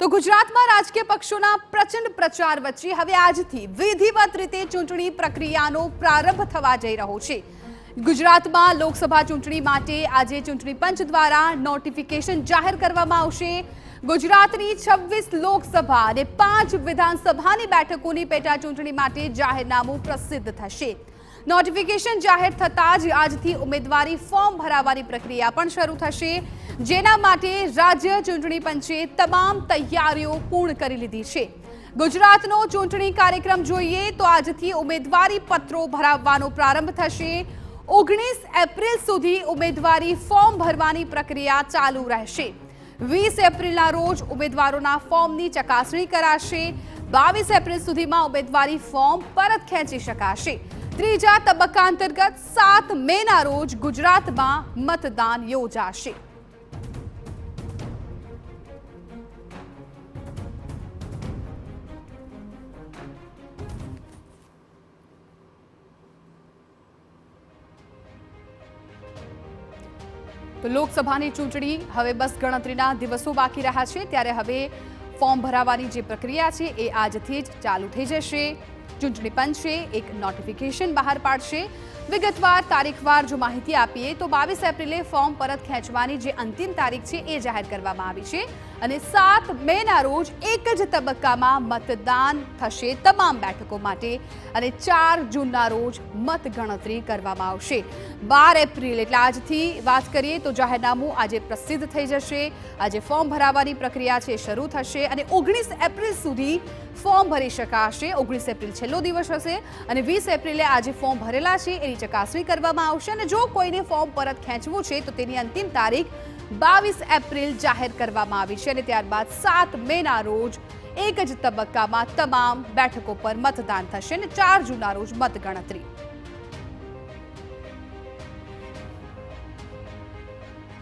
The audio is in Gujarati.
તો ગુજરાતમાં રાજકીય પક્ષોના પ્રચંડ પ્રચાર વચ્ચે હવે આજથી વિધિવત રીતે ચૂંટણી પ્રક્રિયાનો પ્રારંભ થવા જઈ રહ્યો છે। ગુજરાતમાં લોકસભા ચૂંટણી માટે આજે ચૂંટણી પંચ દ્વારા નોટિફિકેશન જાહેર કરવામાં આવશે। ગુજરાતની 26 લોકસભા અને 5 વિધાનસભાની બેઠકોની પેટા ચૂંટણી માટે જાહેરનામું પ્રસિદ્ધ થશે। નોટિફિકેશન જાહેર થતાં જ આજથી ઉમેદવારી ફોર્મ ભરવાની પ્રક્રિયા પણ શરૂ થશે, જેના માટે રાજ્ય ચૂંટણી પંચે તમામ તૈયારીઓ પૂર્ણ કરી લીધી છે। ગુજરાતનો ચૂંટણી કાર્યક્રમ જોઈએ તો આજથી ઉમેદવારી પત્રો ભરાવવાનો પ્રારંભ થશે। 19 એપ્રિલ સુધી ઉમેદવારી ફોર્મ ભરવાની પ્રક્રિયા ચાલુ રહેશે। 20 એપ્રિલના રોજ ઉમેદવારોના ફોર્મની ચકાસણી કરાશે। 22 એપ્રિલ સુધીમાં ઉમેદવારી ફોર્મ પરત ખેંચી શકાશે। ત્રીજા તબક્કા અંતર્ગત 7 મેના રોજ ગુજરાતમાં મતદાન યોજાશે। તો લોકસભાની ચૂંટણી હવે બસ ગણતરીના દિવસો બાકી રહ્યા છે, ત્યારે હવે ફોર્મ ભરાવાની જે પ્રક્રિયા છે એ આજથી જ ચાલુ થઈ જશે। ચૂંટણી પંચે એક નોટિફિકેશન બહાર પાડશે। વિગતવાર તારીખવાર જો માહિતી આપીએ તો 22 એપ્રિલે ફોર્મ પરત ખેંચવાની જે અંતિમ તારીખ છે એ જાહેર કરવામાં આવી છે અને 7 મેના રોજ એક જ તબક્કામાં મતદાન થશે તમામ બેઠકો માટે અને 4 જૂનના રોજ મતગણતરી કરવામાં આવશે। 12 એપ્રિલ એટલે આજથી વાત કરીએ તો જાહેરનામું આજે પ્રસિદ્ધ થઈ જશે। આજે ફોર્મ ભરાવાની પ્રક્રિયા છે શરૂ થશે અને 19 એપ્રિલ સુધી ફોર્મ ભરી શકાશે। 19 એપ્રિલ છેલ્લો દિવસ હશે અને 20 એપ્રિલે આજે ફોર્મ ભરેલા છે એની ચકાસણી કરવામાં આવશે અને જો કોઈને ફોર્મ પરત ખેંચવું છે તો તેની અંતિમ તારીખ 22 એપ્રિલ જાહેર કરવામાં આવી છે અને ત્યારબાદ 7 મેના રોજ એક જ તબક્કામાં તમામ બેઠકો પર મતદાન થશે અને 4 જૂનના રોજ મતગણતરી।